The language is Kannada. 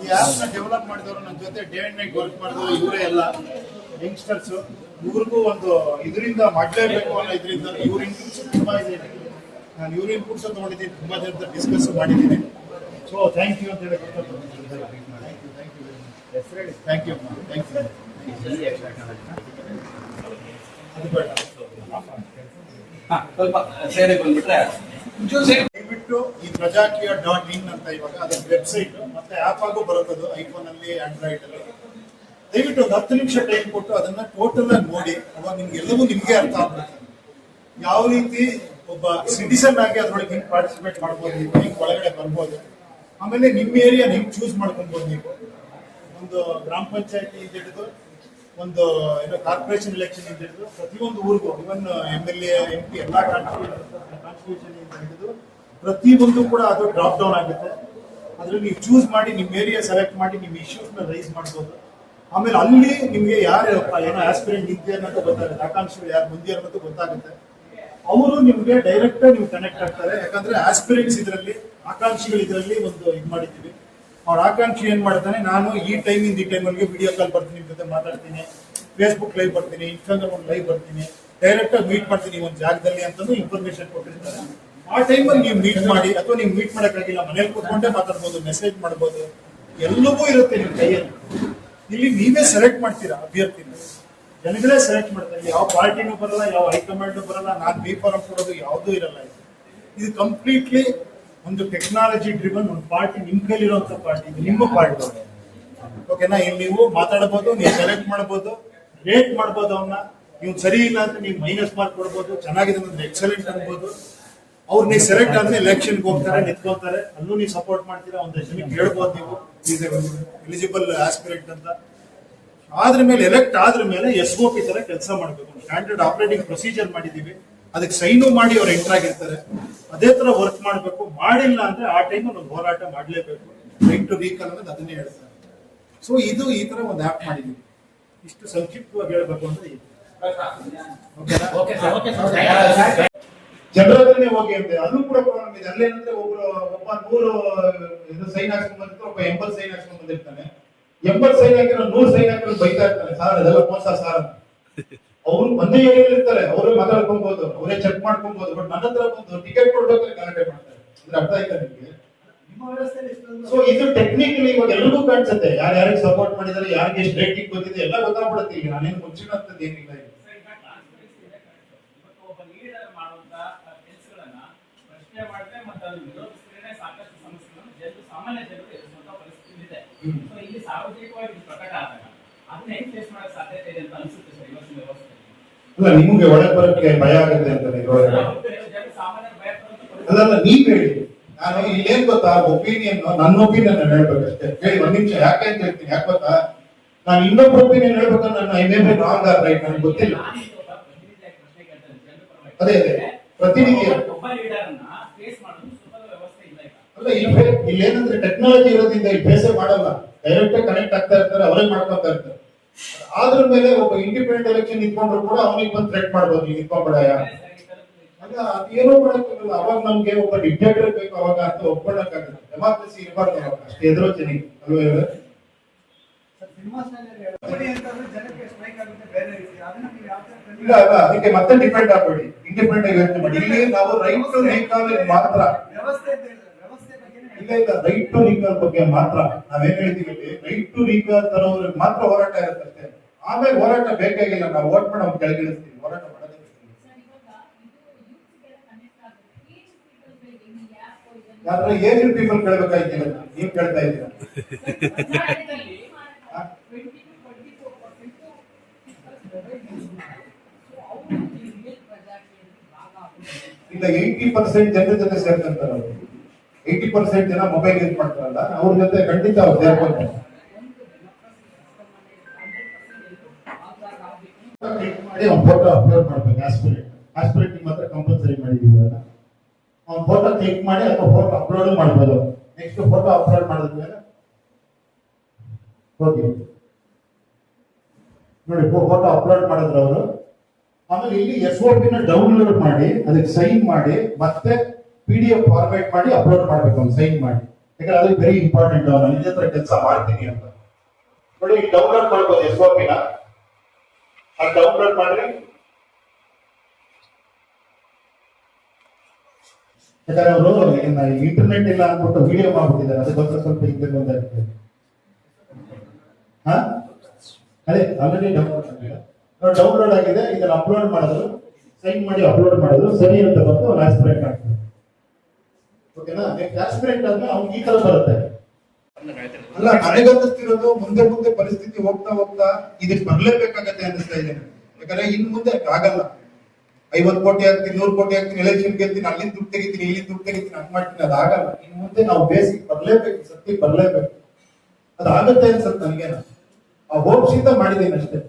ಈ ಆ್ಯಪ್ನ ಡೆವಲಪ್ ಮಾಡಿದವರು ನನ್ನ ಜೊತೆ ಡೇ ಅಂಡ್ ನೈಟ್ ವರ್ಕ್ ಮಾಡಿದವರು ಇವರೇ ಎಲ್ಲ ಯಂಗ್ಸ್ಟರ್ಸು. ಇವ್ರಿಗೂ ಒಂದು ಇದರಿಂದ ಮಾಡಲೇಬೇಕು ಅನ್ನೋ ಇದರಿಂದ ಇವ್ರ ಇನ್ಪುಟ್ಸ್ ತುಂಬ ಇದೆ. ನಾನು ಇವ್ರ ಇನ್ಪುಟ್ಸ್ ತೊಗೊಂಡಿದ್ದೀನಿ, ತುಂಬ ಜನದ ಡಿಸ್ಕಸ್ ಮಾಡಿದ್ದೀನಿ. ಸೊ ಥ್ಯಾಂಕ್ ಯು ಅಂತ ಹೇಳಿ ಥ್ಯಾಂಕ್ ಯು. ದಯವಿಟ್ಟು ಈ ಪ್ರಜಾಕೀಯ.in ಅಂತ ಇವಾಗ ಅದರ ವೆಬ್ಸೈಟ್ ಮತ್ತೆ ಆ್ಯಪ್ ಆಗು ಬರುತ್ತದು ಐಫೋನ್ ಅಲ್ಲಿ ಆಂಡ್ರಾಯ್ಡ್ ಅಲ್ಲಿ. ದಯವಿಟ್ಟು ಒಂದು 10 ನಿಮಿಷ ಟೈಮ್ ಕೊಟ್ಟು ಅದನ್ನ ಟೋಟಲ್ ಆಗಿ ನೋಡಿ. ಅವಾಗ ನಿಮ್ಗೆಲ್ಲವೂ ನಿಮ್ಗೆ ಅರ್ಥ ಆಗ್ಬೇಕು. ಯಾವ ರೀತಿ ಒಬ್ಬ ಸಿಟಿಸನ್ ಆಗಿ ಅದ್ರೊಳಗೆ ಹಿಂಗೆ ಪಾರ್ಟಿಸಿಪೇಟ್ ಮಾಡ್ಬೋದು, ಹಿಂಗೆ ಒಳಗಡೆ ಬರ್ಬೋದು. ಆಮೇಲೆ ನಿಮ್ಮ ಏರಿಯಾ ನೀವು ಚೂಸ್ ಮಾಡ್ಕೊಬೋದು. ನೀವು ಒಂದು ಗ್ರಾಮ ಪಂಚಾಯತಿ ಇಂದ ಹಿಡಿದು ಒಂದು ಕಾರ್ಪೊರೇಷನ್ ಎಲೆಕ್ಷನ್ ಇಂದ ಹಿಡಿದು ಪ್ರತಿಯೊಂದು ಊರಿಗೂ ಇವನ್ MLA MP ಎಲ್ಲ ಕಾನ್ಸ್ಟಿಟ್ಯೂಷನ್ ಇಂದ ಹಿಡಿದು ಪ್ರತಿಯೊಂದು ಕೂಡ ಅದು ಡ್ರಾಪ್ ಡೌನ್ ಆಗುತ್ತೆ. ಅದ್ರಲ್ಲಿ ನೀವು ಚೂಸ್ ಮಾಡಿ ನಿಮ್ಮ ಏರಿಯಾ ಸೆಲೆಕ್ಟ್ ಮಾಡಿ ನಿಮ್ಮ ಇಶ್ಯೂಸ್ನ ರೈಸ್ ಮಾಡ್ಬೋದು. ಆಮೇಲೆ ಅಲ್ಲಿ ನಿಮಗೆ ಯಾರು ಏನೋ ಆಸ್ಪಿರೆಂಟ್ ನಿಂತೆ ಅನ್ನೋದು ಗೊತ್ತಾಗುತ್ತೆ, ಆಕಾಂಕ್ಷಿಗಳು ಯಾರು ಮುಂದೆ ಅನ್ನೋದು ಗೊತ್ತಾಗುತ್ತೆ. ಅವರು ನಿಮ್ಗೆ ಡೈರೆಕ್ಟ್ ನೀವು ಕನೆಕ್ಟ್ ಆಗ್ತಾರೆ. ಯಾಕಂದ್ರೆ ಆಸ್ಪಿರೆಂಟ್ಸ್ ಇದರಲ್ಲಿ, ಆಕಾಂಕ್ಷಿಗಳು ಇದರಲ್ಲಿ ಒಂದು ಇದು ಮಾಡಿದ್ದೀವಿ. ಅವ್ರ ಆಕಾಂಕ್ಷಿ ಏನ್ ಮಾಡ್ತಾನೆ, ನಾನು ಈ ಟೈಮಿಂದ ಈ ಟೈಮಲ್ಲಿ ವಿಡಿಯೋ ಕಾಲ್ ಬರ್ತೀನಿ, ನಿಮ್ಮ ಜೊತೆ ಮಾತಾಡ್ತೀನಿ, ಫೇಸ್ಬುಕ್ ಲೈವ್ ಬರ್ತೀನಿ, ಇನ್ಸ್ಟಾಗ್ರಾಮ್ ಒಂದು ಲೈವ್ ಬರ್ತೀನಿ, ಡೈರೆಕ್ಟ್ ಆಗಿ ಮೀಟ್ ಮಾಡ್ತೀನಿ ಒಂದು ಜಾಗದಲ್ಲಿ ಅಂತಂದು ಇನ್ಫಾರ್ಮೇಶನ್ ಕೊಟ್ಟಿರ್ತಾರೆ. ಆ ಟೈಮಲ್ಲಿ ನೀವು ಮೀಟ್ ಮಾಡಿ, ಅಥವಾ ನೀವು ಮೀಟ್ ಮಾಡೋಕ್ಕಾಗಿಲ್ಲ ಮನೇಲಿ ಕೂತ್ಕೊಂಡೇ ಮಾತಾಡ್ಬೋದು, ಮೆಸೇಜ್ ಮಾಡ್ಬೋದು, ಎಲ್ಲವೂ ಇರುತ್ತೆ ನಿಮ್ಮ ಕೈಯಲ್ಲಿ. ಇಲ್ಲಿ ನೀವೇ ಸೆಲೆಕ್ಟ್ ಮಾಡ್ತೀರಾ ಅಭ್ಯರ್ಥಿನ, ಜನಗಳೇ ಸೆಲೆಕ್ಟ್ ಮಾಡ್ತಾರೆ. ಯಾವ ಪಾರ್ಟಿನೂ ಬರಲ್ಲ, ಯಾವ ಹೈಕಮಾಂಡ್ ಬರಲ್ಲ, ನಾನು ಬಿ ಫಾರಂ ಕೊಡೋದು ಯಾವುದೂ ಇರಲ್ಲ. ಇದು ಕಂಪ್ಲೀಟ್ಲಿ ಒಂದು ಟೆಕ್ನಾಲಜಿ ಡ್ರಿವನ್ ಒಂದು ಪಾರ್ಟಿ, ನಿಮ್ಮ ಕೈಲಿರುವಂತ ಪಾರ್ಟಿ, ಇದು ನಿಮ್ಮ ಪಾರ್ಟಿ. ಓಕೆನಾ? ಇಲ್ಲಿ ನೀವು ಮಾತಾಡ್ಬೋದು, ನೀವು ಸೆಲೆಕ್ಟ್ ಮಾಡ್ಬೋದು, ರೇಟ್ ಮಾಡ್ಬೋದು. ಅವನ್ನ ನೀವು ಸರಿ ಇಲ್ಲ ಅಂದ್ರೆ ನೀವು ಮೈನಸ್ ಮಾರ್ಕ್ ಕೊಡ್ಬೋದು, ಚೆನ್ನಾಗಿದೆ ಅಂದ್ರೆ ಎಕ್ಸಲೆಂಟ್ ಅನ್ಬೋದು. ಅವ್ರು ನೀವು ಸೆಲೆಕ್ಟ್ ಆದ್ರೆ ಎಲೆಕ್ಷನ್ಗೆ ಹೋಗ್ತಾರೆ, ನಿಂತ್ಕೊಳ್ತಾರೆ, ಅಲ್ಲೂ ನೀವು ಸಪೋರ್ಟ್ ಮಾಡ್ತೀರಾ. ಒಂದಷ್ಟು ಜನಕ್ಕೆ ಹೇಳ್ಬೋದು ನೀವು ಎಲಿಜಿಬಲ್ ಆಸ್ಪಿರೆಂಟ್ ಅಂತ. ಆದ್ರ ಮೇಲೆ ಎಲೆಕ್ಟ್ ಆದ್ರ ಮೇಲೆ SOP ತರ ಕೆಲಸ ಮಾಡಬೇಕು. ಸ್ಟ್ಯಾಂಡರ್ಡ್ ಆಪರೇಟಿಂಗ್ ಪ್ರೊಸೀಜರ್ ಮಾಡಿದೀವಿ, ಅದಕ್ಕೆ ಸೈನು ಮಾಡಿ ಅವ್ರು ಎಂಟರ್ ಆಗಿರ್ತಾರೆ. ಅದೇ ತರ ವರ್ಕ್ ಮಾಡಬೇಕು. ಮಾಡಿಲ್ಲ ಅಂದ್ರೆ ಆ ಟೈಮಲ್ಲಿ ಒಂದು ಹೋರಾಟ ಮಾಡಲೇಬೇಕು. ರೈಟ್ ಟು ರೀಕಾಲ್ ಅನ್ನೋದು ಅದನ್ನೇ ಹೇಳ್ತಾರೆ. ಸೊ ಇದು ಈ ತರ ಒಂದು ಆ್ಯಪ್ ಮಾಡಿದೀವಿ. ಇಷ್ಟು ಸಂಕ್ಷಿಪ್ತವಾಗಿ ಹೇಳ್ಬೇಕು ಅಂದ್ರೆ ಜನರೇ ಹೋಗಿ ಅಂತೆ, ಅದು ಕೂಡ ಪ್ರಾಬ್ಲಮ್ ಇದೆ. ಅಲ್ಲೇನಂದ್ರೆ ಒಬ್ಬ 100 ಸೈನ್ ಹಾಕ್ಸ್ಕೊಂಡ್ ಬಂದಿರ್ತಾರೆ, ಒಬ್ಬ 80 ಸೈನ್ ಹಾಕ್ಸ್ಕೊಂಡ್ ಬಂದಿರ್ತಾನೆ. 80 ಸೈನ್ ಹಾಕಿರೋ 100 ಸೈನ್ ಹಾಕಿರೋ ಬೈತಾ ಇರ್ತಾನೆ, ಸಾರ್ ಅದೆಲ್ಲ ಮೋಸ ಸಾರ್. ಅವ್ರು ಒಂದೇ ಏರಿಯಲ್ಲಿ ಇರ್ತಾರೆ, ಅವರೇ ಮಾತಾಡ್ಕೊಬಹುದು, ಅವರೇ ಚೆಕ್ ಮಾಡ್ಕೊಬಹುದು. ಬಟ್ ನನ್ನ ಹತ್ರ ಬಂದು ಟಿಕೆಟ್ ಕೊಡ್ಬೇಕಾದ್ರೆ ಗಲಾಟೆ ಮಾಡ್ತಾರೆ. ಅಂದ್ರೆ ಅರ್ಥ ಆಯ್ತಾ ನಿಮ್ಗೆ? ಸೊ ಇದು ಟೆಕ್ನಿಕಲಿ ಇವಾಗ ಎಲ್ರಿಗೂ ಕಾಣಿಸುತ್ತೆ, ಯಾರ್ಯಾರಿಗೆ ಸಪೋರ್ಟ್ ಮಾಡಿದ್ದಾರೆ, ಯಾರಿಗೆ ಎಷ್ಟು ರೇಟಿಂಗ್ ಬಂದಿದೆ ಎಲ್ಲ ಗೊತ್ತಾಗ್ಬಿಡುತ್ತೆ. ಈಗ ನಾನೇನು ಮುಂಚಿನ ಅಂತದ್ದು ಏನಿಲ್ಲ. ಅಲ್ಲ, ನಿಮಗೆ ಒಳಗೆ ಬರೋಕ್ಕೆ ಭಯ ಆಗುತ್ತೆ ಅಂತ ಅದಲ್ಲ ನೀವ್ ಹೇಳಿ. ನಾನು ಇಲ್ಲೇನ್ ಗೊತ್ತಾ, ಒಪಿನಿಯನ್, ನನ್ನ ಒಪಿನಿಯನ್ ಹೇಳ್ಬೇಕಷ್ಟೇ. ಹೇಳಿ ಒಂದ್ ನಿಮಿಷ. ಯಾಕೆ ಅಂತ ಹೇಳ್ತೀನಿ. ಯಾಕೆ ಗೊತ್ತಾ, ನಾನು ಇನ್ನೊಬ್ಬ ಒಪಿನಿಯನ್ ಹೇಳ್ಬೇಕಂದ್ರೆ ನನ್ನ I may be wrong or right ನನಗೆ ಗೊತ್ತಿಲ್ಲ. ಅದೇ ಪ್ರತಿನಿಧಿ ಅಲ್ಲ, ಇಲ್ಲೇನಂದ್ರೆ ಟೆಕ್ನಾಲಜಿ ಇರೋದ್ರಿಂದ ಇಲ್ಲಿ ಫೇಸೇ ಮಾಡಲ್ಲ, ಡೈರೆಕ್ಟ್ ಕನೆಕ್ಟ್ ಆಗ್ತಾ ಇರ್ತಾರೆ, ಅವರೇ ಮಾಡ್ಕೊತಾ ಇರ್ತಾರೆ. ಅದ್ರ ಮೇಲೆ ಒಬ್ಬ ಇಂಡಿಪೆಂಡೆಂಟ್ ಎಲೆಕ್ಷನ್ ನಿಂತ್ಕೊಂಡ್ರು ಕೂಡ ಅವನಿಗೆ ಬಂದು ಥ್ರೆಟ್ ಮಾಡ್ಬೋದು, ನೀವು ನಿಂತ್ಕೊಂಡ್ಬಿಡಯ ಅಲ್ಲ, ಅದೇನೋ ಮಾಡಕ್ಕಾಗಲ್ಲ. ಅವಾಗ ನಮ್ಗೆ ಒಬ್ಬ ಡಿಕ್ಟೇಟರ್ ಬೇಕು, ಅವಾಗ ಅಂತ ಒಪ್ಕೊಳ್ಳಕ್ಕಾಗಲ್ಲ. ಡೆಮಾಕ್ರಸಿ ಇರಬಾರ್ದು ಅವಾಗ, ಅಷ್ಟೇ ಎದುರೋಚನೆ ಅಲ್ವೇ? ಇಲ್ಲ ಅಲ್ಲ, ಅದಕ್ಕೆ ಮತ್ತೆ ಡಿಪೆಂಡ್ ಆಗ್ಬೇಡಿ, ಇಂಡಿಪೆಂಡೆಂಟ್ ಆಗಿ ಯೋಚನೆ ಮಾಡಿ. ಇಲ್ಲಿ ನಾವು ರೈಟ್ ಟು ರೀಕಾಲ್ ಮಾತ್ರ, ಇಲ್ಲ ಇಲ್ಲ, ರೈಟ್ ಟು ರೀಕಾಲ್ ಬಗ್ಗೆ ಮಾತ್ರ ನಾವೇನ್ ಹೇಳ್ತೀವಿ, ರೈಟ್ ಟು ರೀಕಾಲ್ ತರೋರಿಗೆ ಮಾತ್ರ ಹೋರಾಟ ಇರುತ್ತೆ ಅಷ್ಟೇ. ಆಮೇಲೆ ಹೋರಾಟ ಬೇಕಾಗಿಲ್ಲ, ನಾವು ವೋಟ್ ಮಾಡಿ ಅವ್ರು ಕೆಳಗಿಳಿಸ್ತೀವಿ, ಹೋರಾಟ ಮಾಡೋದೇ. ಯಾರ ಏಜ್ ಪೀಪಲ್ ಕೇಳಬೇಕಾಯ್ತಿಲ್ಲ, ನೀವ್ ಕೇಳ್ತಾ ಇದ್ದೀರಾ? ಇಲ್ಲ, 80% ಜನರ ಜೊತೆ ಸೇರ್ಕೊಂತಾರ. 80% ಜನ ಮೊಬೈಲ್ ಯೂಸ್ ಮಾಡ್ತಾರಲ್ಲ, ಅವ್ರ ಜೊತೆ ಖಂಡಿತ ಅವ್ರು ಸೇರ್ಕೊಂತಾರೆ. ಫೋಟೋ ಅಪ್ಲೋಡ್ ಮಾಡ್ಬೇಕು. ಆಸ್ಪಿರೇಟ್ ಮಾತ್ರ ಕಂಪಲ್ಸರಿ ಮಾಡಿದೀವಿ. ಅವ್ನು ಫೋಟೋ ಕ್ಲಿಕ್ ಮಾಡಿ ಅಥವಾ ಫೋಟೋ ಅಪ್ಲೋಡ್ ಮಾಡ್ಬೋದು. ನೆಕ್ಸ್ಟ್ ಫೋಟೋ ಅಪ್ಲೋಡ್ ಮಾಡಿದ್ಮೇಲೆ ಹೋಗಿ ನೋಡಿ, ಫೋಟೋ ಅಪ್ಲೋಡ್ ಮಾಡಿದ್ರು ಅವರು. ಆಮೇಲೆ ಇಲ್ಲಿ SOP ನ ಡೌನ್ಲೋಡ್ ಮಾಡಿ ಅದಕ್ಕೆ ಸೈನ್ ಮಾಡಿ ಮತ್ತೆ PDF ಫಾರ್ಮ್ಯಾಟ್ ಮಾಡಿ ಅಪ್ಲೋಡ್ ಮಾಡ್ಬೇಕು. ಅವ್ನು ಸೈನ್ ಮಾಡಿ ಯಾಕಂದ್ರೆ ಅದು ವೆರಿ ಇಂಪಾರ್ಟೆಂಟ್. ನಾನು ಇದೇ ತರ ಕೆಲಸ ಮಾಡ್ತೀನಿ ಅಂತ ನೋಡಿ. ಡೌನ್ಲೋಡ್ ಮಾಡ್ಬೋದು SOP-ನ. ಅದು ಡೌನ್ಲೋಡ್ ಮಾಡ್ರಿ. ಯಾಕಂದ್ರೆ ಅವರು ಇಂಟರ್ನೆಟ್ ಇಲ್ಲ ಅಂದ್ಬಿಟ್ಟು ವಿಡಿಯೋ ಮಾಡ್ಬಿಟ್ಟಿದ್ದಾರೆ, ಅದಕ್ಕೋಸ್ಕರ ಸ್ವಲ್ಪ ಹಿಂದೆ ಬಂದಾಗ್ತದೆ. ಹಾ ಅದೇ ಆಲ್ರೆಡಿ ಡೌನ್ಲೋಡ್ ಆಗಿದೆ. ಇದನ್ನ ಅಪ್ಲೋಡ್ ಮಾಡಿದ್ರು, ಸೈನ್ ಮಾಡಿ ಅಪ್ಲೋಡ್ ಮಾಡಿದ್ರು, ಸರಿ ಅಂತ ಬಂದು ಅವ್ನು ಆಸ್ಪಿರೆಂಟ್ ಆಗ್ತದೆ. ಓಕೆನಾ? ನೆಕ್ಸ್ಟ್ ಆಸ್ಪಿರೆಂಟ್ ಅಂದ್ರೆ ಅವ್ನಿಗೆ ಈ ತರ ಬರುತ್ತೆ. ಅಲ್ಲ, ನನಗನ್ನಿಸ್ತಿರೋದು ಮುಂದೆ ಮುಂದೆ ಪರಿಸ್ಥಿತಿ ಹೋಗ್ತಾ ಹೋಗ್ತಾ ಇದಕ್ಕೆ ಬರ್ಲೇಬೇಕಾಗತ್ತೆ ಅನಿಸ್ತಾ ಇದೆ. ಯಾಕಂದ್ರೆ ಇನ್ ಮುಂದೆ ಆಗಲ್ಲ. 50 ಕೋಟಿ ಆಗ್ತೀನಿ, 100 ಕೋಟಿ ಆಗ್ತೀನಿ, ಎಲೆಕ್ಷನ್ ಗೆಲ್ತೀನಿ, ಅಲ್ಲಿಂದ ದುಡ್ಡು ತೆಗಿತೀನಿ, ಇಲ್ಲಿ ದುಡ್ಡು ತೆಗಿತೀನಿ, ಹಂಗ್ ಮಾಡ್ತೀನಿ, ಅದಾಗಲ್ಲ. ಇನ್ ಮುಂದೆ ನಾವು ಬೇಸಿಕ್ ಬರ್ಲೇಬೇಕು, ಸತ್ಯ ಬರ್ಲೇಬೇಕು. ಅದಾಗುತ್ತೆ ಅನ್ಸತ್ತೆ ನನಗೇನ. ಆ ಹೋಪ್ಸಿಂದ ಮಾಡಿದ್ದೀನಿ ಅಷ್ಟೇ.